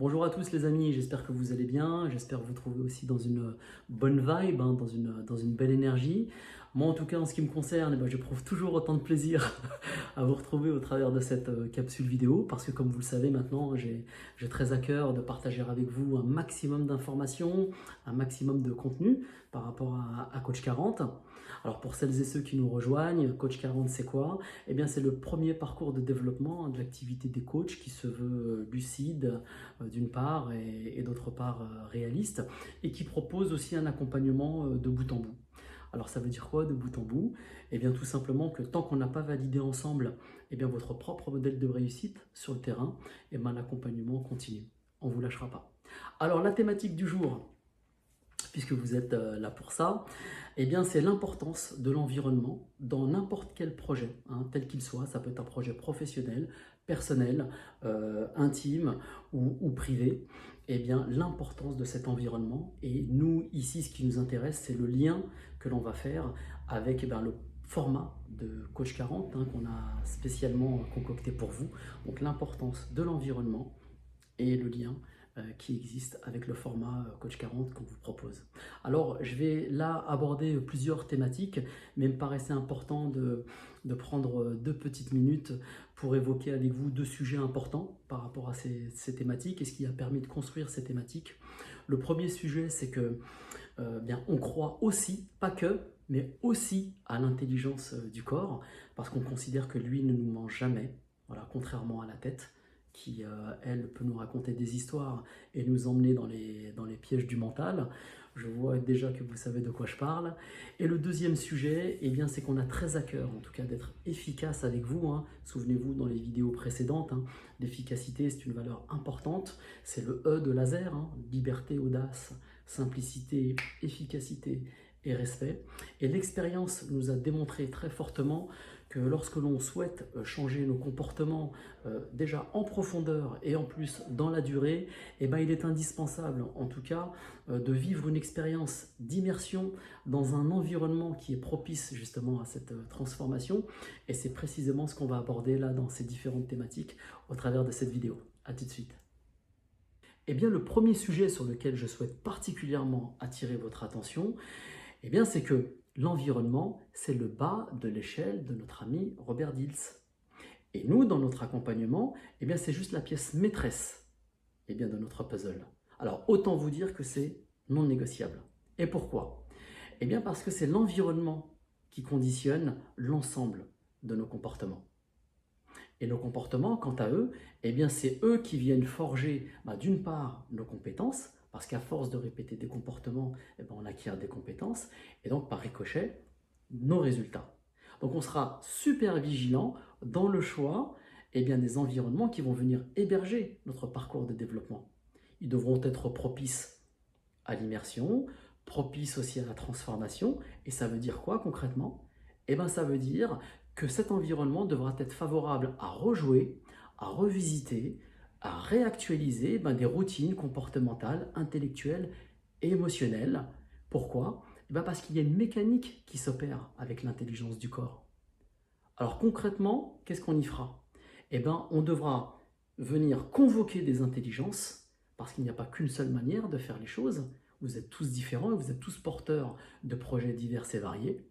Bonjour à tous les amis, j'espère que vous allez bien, j'espère vous trouver aussi dans une bonne vibe, dans une belle énergie. Moi en tout cas en ce qui me concerne, j'éprouve toujours autant de plaisir à vous retrouver au travers de cette capsule vidéo parce que comme vous le savez maintenant, j'ai très à cœur de partager avec vous un maximum d'informations, un maximum de contenu par rapport à Coach 40. Alors pour celles et ceux qui nous rejoignent, Coach 40 c'est quoi? Eh bien c'est le premier parcours de développement de l'activité des coachs qui se veut lucide d'une part et d'autre part réaliste et qui propose aussi un accompagnement de bout en bout. Alors ça veut dire quoi de bout en bout? Eh bien tout simplement que tant qu'on n'a pas validé ensemble votre propre modèle de réussite sur le terrain, l'accompagnement continue. On ne vous lâchera pas. Alors la thématique du jour, puisque vous êtes là pour ça, c'est l'importance de l'environnement dans n'importe quel projet, tel qu'il soit. Ça peut être un projet professionnel, personnel, intime ou privé. L'importance de cet environnement. Et nous, ici, ce qui nous intéresse, c'est le lien que l'on va faire avec le format de Coach 40 qu'on a spécialement concocté pour vous. Donc l'importance de l'environnement et le lien qui existe avec le format Coach 40 qu'on vous propose. Alors, je vais là aborder plusieurs thématiques, mais il me paraissait important de prendre 2 petites minutes pour évoquer avec vous 2 sujets importants par rapport à ces thématiques et ce qui a permis de construire ces thématiques. Le premier sujet, c'est que on croit aussi, pas que, mais aussi à l'intelligence du corps, parce qu'on considère que lui ne nous ment jamais, voilà, contrairement à la tête qui, elle, peut nous raconter des histoires et nous emmener dans les pièges du mental. Je vois déjà que vous savez de quoi je parle. Et le deuxième sujet, c'est qu'on a très à cœur, en tout cas, d'être efficace avec vous. Souvenez-vous, dans les vidéos précédentes, l'efficacité, c'est une valeur importante. C'est le E de laser, liberté, audace, simplicité, efficacité et respect. Et l'expérience nous a démontré très fortement que lorsque l'on souhaite changer nos comportements déjà en profondeur et en plus dans la durée, il est indispensable en tout cas de vivre une expérience d'immersion dans un environnement qui est propice justement à cette transformation. Et c'est précisément ce qu'on va aborder là dans ces différentes thématiques au travers de cette vidéo. A tout de suite. Le premier sujet sur lequel je souhaite particulièrement attirer votre attention, c'est que l'environnement, c'est le bas de l'échelle de notre ami Robert Dills. Et nous, dans notre accompagnement, c'est juste la pièce maîtresse de notre puzzle. Alors, autant vous dire que c'est non négociable. Et pourquoi? Parce que c'est l'environnement qui conditionne l'ensemble de nos comportements. Et nos comportements, quant à eux, c'est eux qui viennent forger, d'une part, nos compétences, parce qu'à force de répéter des comportements, on acquiert des compétences, et donc par ricochet, nos résultats. Donc on sera super vigilant dans le choix des environnements qui vont venir héberger notre parcours de développement. Ils devront être propices à l'immersion, propices aussi à la transformation, et ça veut dire quoi concrètement? Ça veut dire que cet environnement devra être favorable à rejouer, à revisiter, à réactualiser des routines comportementales, intellectuelles et émotionnelles. Pourquoi? Parce qu'il y a une mécanique qui s'opère avec l'intelligence du corps. Alors concrètement, qu'est-ce qu'on y fera? On devra venir convoquer des intelligences, parce qu'il n'y a pas qu'une seule manière de faire les choses. Vous êtes tous différents et vous êtes tous porteurs de projets divers et variés.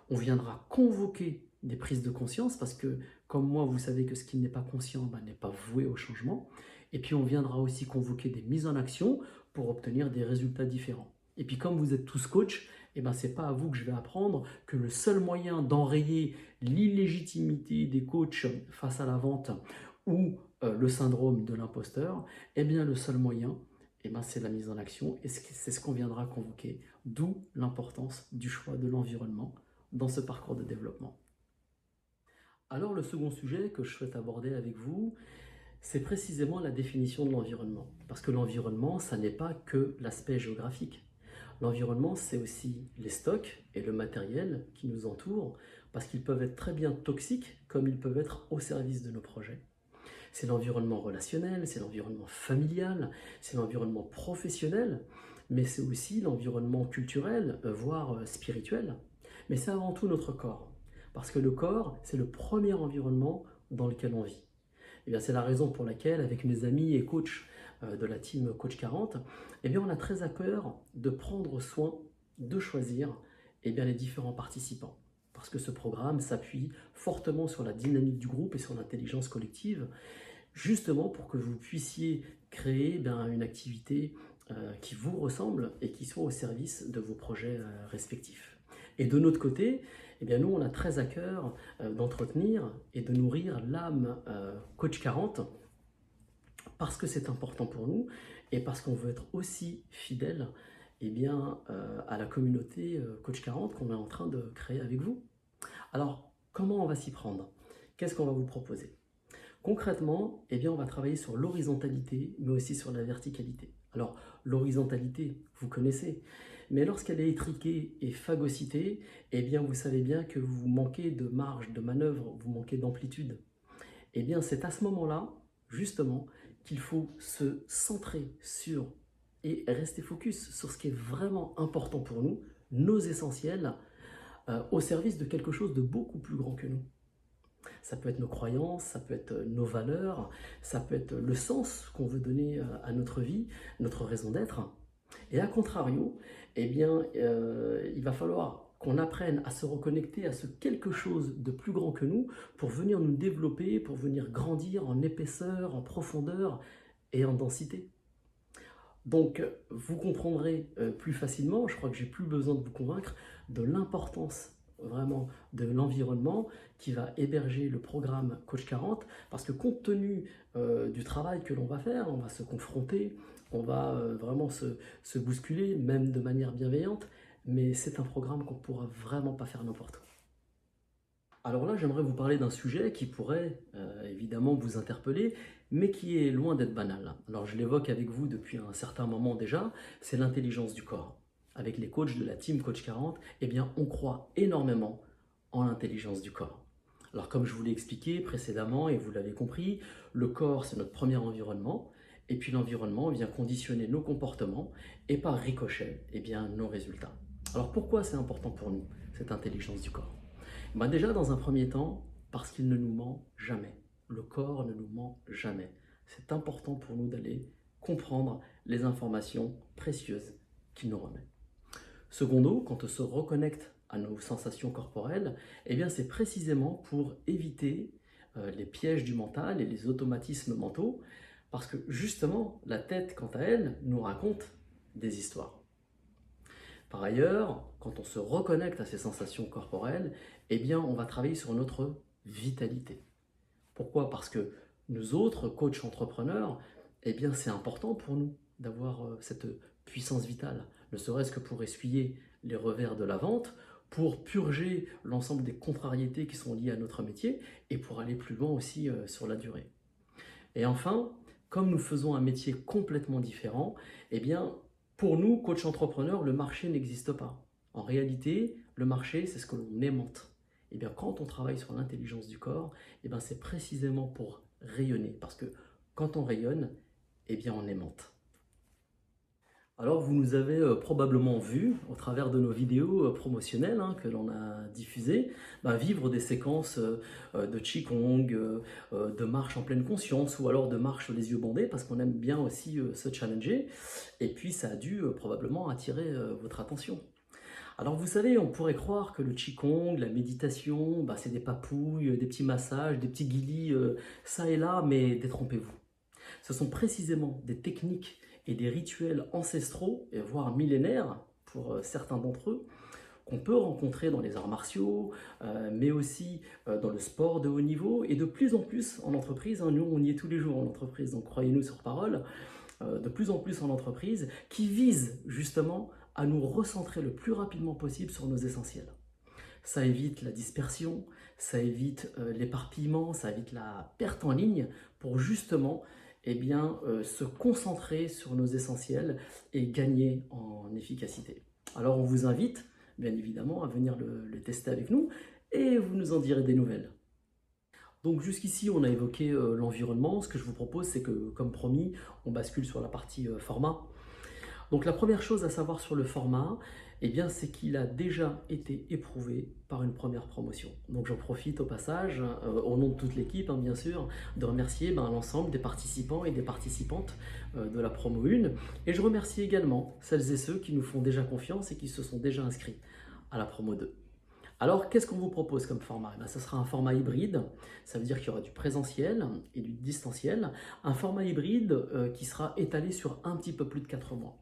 On viendra convoquer des prises de conscience, parce que, comme moi, vous savez que ce qui n'est pas conscient n'est pas voué au changement. Et puis, on viendra aussi convoquer des mises en action pour obtenir des résultats différents. Et puis, comme vous êtes tous coachs, ce n'est pas à vous que je vais apprendre que le seul moyen d'enrayer l'illégitimité des coachs face à la vente ou le syndrome de l'imposteur, le seul moyen, c'est la mise en action, et c'est ce qu'on viendra convoquer, d'où l'importance du choix de l'environnement dans ce parcours de développement. Alors le second sujet que je souhaite aborder avec vous, c'est précisément la définition de l'environnement. Parce que l'environnement, ça n'est pas que l'aspect géographique. L'environnement, c'est aussi les stocks et le matériel qui nous entourent, parce qu'ils peuvent être très bien toxiques, comme ils peuvent être au service de nos projets. C'est l'environnement relationnel, c'est l'environnement familial, c'est l'environnement professionnel, mais c'est aussi l'environnement culturel, voire spirituel. Mais c'est avant tout notre corps. Parce que le corps, c'est le premier environnement dans lequel on vit. C'est la raison pour laquelle, avec mes amis et coachs de la team Coach 40, eh bien, on a très à cœur de prendre soin, de choisir les différents participants. Parce que ce programme s'appuie fortement sur la dynamique du groupe et sur l'intelligence collective, justement pour que vous puissiez créer une activité qui vous ressemble et qui soit au service de vos projets respectifs. Et de notre côté, nous, on a très à cœur d'entretenir et de nourrir l'âme Coach 40 parce que c'est important pour nous et parce qu'on veut être aussi fidèle à la communauté Coach 40 qu'on est en train de créer avec vous. Alors, comment on va s'y prendre? Qu'est-ce qu'on va vous proposer? Concrètement, on va travailler sur l'horizontalité, mais aussi sur la verticalité. Alors, l'horizontalité, vous connaissez, mais lorsqu'elle est étriquée et phagocytée, vous savez bien que vous manquez de marge de manœuvre, vous manquez d'amplitude. C'est à ce moment-là, justement, qu'il faut se centrer sur et rester focus sur ce qui est vraiment important pour nous, nos essentiels, au service de quelque chose de beaucoup plus grand que nous. Ça peut être nos croyances, ça peut être nos valeurs, ça peut être le sens qu'on veut donner à notre vie, notre raison d'être. Et à contrario, il va falloir qu'on apprenne à se reconnecter à ce quelque chose de plus grand que nous pour venir nous développer, pour venir grandir en épaisseur, en profondeur et en densité. Donc, vous comprendrez plus facilement, je crois que j'ai plus besoin de vous convaincre, de l'importance vraiment de l'environnement qui va héberger le programme Coach 40, parce que compte tenu du travail que l'on va faire, on va se confronter, on va vraiment se bousculer, même de manière bienveillante, mais c'est un programme qu'on ne pourra vraiment pas faire n'importe où. Alors là, j'aimerais vous parler d'un sujet qui pourrait évidemment vous interpeller, mais qui est loin d'être banal. Alors je l'évoque avec vous depuis un certain moment déjà, c'est l'intelligence du corps. Avec les coachs de la team Coach 40, on croit énormément en l'intelligence du corps. Alors comme je vous l'ai expliqué précédemment et vous l'avez compris, le corps c'est notre premier environnement, et puis l'environnement vient conditionner nos comportements et par ricochet, nos résultats. Alors pourquoi c'est important pour nous, cette intelligence du corps? Déjà dans un premier temps, parce qu'il ne nous ment jamais. Le corps ne nous ment jamais. C'est important pour nous d'aller comprendre les informations précieuses qu'il nous remet. Secondo, quand on se reconnecte à nos sensations corporelles, c'est précisément pour éviter les pièges du mental et les automatismes mentaux, parce que justement, la tête, quant à elle, nous raconte des histoires. Par ailleurs, quand on se reconnecte à ces sensations corporelles, on va travailler sur notre vitalité. Pourquoi? Parce que nous autres, coachs entrepreneurs, c'est important pour nous d'avoir cette puissance vitale, ne serait-ce que pour essuyer les revers de la vente, pour purger l'ensemble des contrariétés qui sont liées à notre métier et pour aller plus loin aussi sur la durée. Et enfin, comme nous faisons un métier complètement différent, pour nous, coach entrepreneurs, le marché n'existe pas. En réalité, le marché, c'est ce que l'on aimante. Quand on travaille sur l'intelligence du corps, c'est précisément pour rayonner. Parce que quand on rayonne, on aimante. Alors, vous nous avez probablement vu, au travers de nos vidéos promotionnelles que l'on a diffusées, vivre des séquences de Qigong, de marche en pleine conscience ou alors de marche les yeux bandés, parce qu'on aime bien aussi se challenger. Et puis, ça a dû probablement attirer votre attention. Alors, vous savez, on pourrait croire que le Qigong, la méditation, c'est des papouilles, des petits massages, des petits guilis, ça et là, mais détrompez-vous. Ce sont précisément des techniques et des rituels ancestraux, et voire millénaires pour certains d'entre eux, qu'on peut rencontrer dans les arts martiaux, mais aussi dans le sport de haut niveau, et de plus en plus en entreprise. Nous, on y est tous les jours en entreprise, donc croyez-nous sur parole, de plus en plus en entreprise, qui visent justement à nous recentrer le plus rapidement possible sur nos essentiels. Ça évite la dispersion, ça évite l'éparpillement, ça évite la perte en ligne pour justement se concentrer sur nos essentiels et gagner en efficacité. Alors on vous invite bien évidemment à venir le tester avec nous et vous nous en direz des nouvelles. Donc jusqu'ici on a évoqué l'environnement. Ce que je vous propose, c'est que comme promis, on bascule sur la partie format. Donc la première chose à savoir sur le format, eh bien, c'est qu'il a déjà été éprouvé par une première promotion. Donc j'en profite au passage, au nom de toute l'équipe, hein, bien sûr, de remercier l'ensemble des participants et des participantes de la promo 1. Et je remercie également celles et ceux qui nous font déjà confiance et qui se sont déjà inscrits à la promo 2. Alors, qu'est-ce qu'on vous propose comme format? Ce sera un format hybride, ça veut dire qu'il y aura du présentiel et du distanciel. Un format hybride qui sera étalé sur un petit peu plus de 4 mois.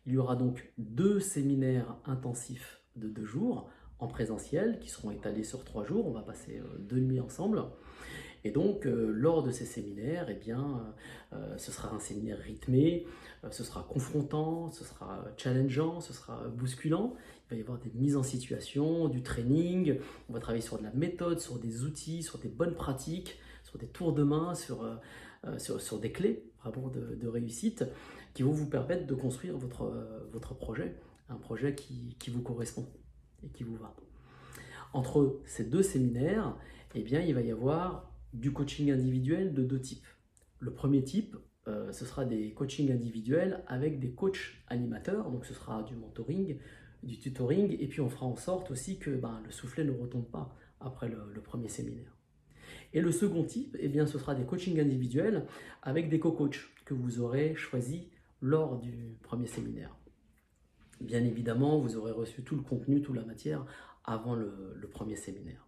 Il y aura donc 2 séminaires intensifs de 2 jours en présentiel qui seront étalés sur 3 jours. On va passer 2 nuits ensemble. Et donc, lors de ces séminaires, ce sera un séminaire rythmé, ce sera confrontant, ce sera challengeant, ce sera bousculant. Il va y avoir des mises en situation, du training, on va travailler sur de la méthode, sur des outils, sur des bonnes pratiques, sur des tours de main, sur des clés vraiment de réussite qui vont vous permettre de construire votre projet, un projet qui vous correspond et qui vous va. Entre ces 2 séminaires, il va y avoir du coaching individuel de 2 types. Le premier type, ce sera des coachings individuels avec des coachs animateurs, donc ce sera du mentoring, du tutoring, et puis on fera en sorte aussi que le soufflet ne retombe pas après le premier séminaire. Et le second type, ce sera des coachings individuels avec des co-coachs que vous aurez choisis lors du premier séminaire. Bien évidemment, vous aurez reçu tout le contenu, toute la matière avant le premier séminaire.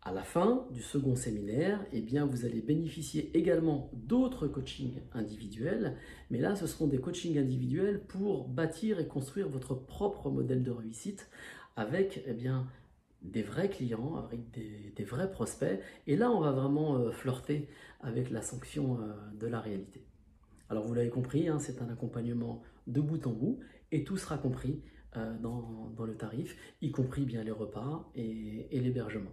À la fin du second séminaire, vous allez bénéficier également d'autres coachings individuels, mais là, ce seront des coachings individuels pour bâtir et construire votre propre modèle de réussite avec des vrais clients, avec des vrais prospects. Et là, on va vraiment flirter avec la sanction de la réalité. Alors, vous l'avez compris, c'est un accompagnement de bout en bout et tout sera compris dans le tarif, y compris les repas et l'hébergement.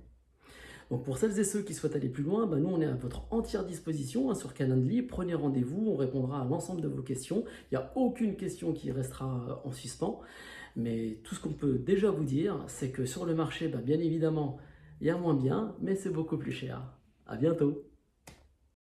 Donc pour celles et ceux qui souhaitent aller plus loin, nous on est à votre entière disposition sur Calendly. Prenez rendez-vous, on répondra à l'ensemble de vos questions. Il n'y a aucune question qui restera en suspens. Mais tout ce qu'on peut déjà vous dire, c'est que sur le marché, bien évidemment, il y a moins bien, mais c'est beaucoup plus cher. À bientôt.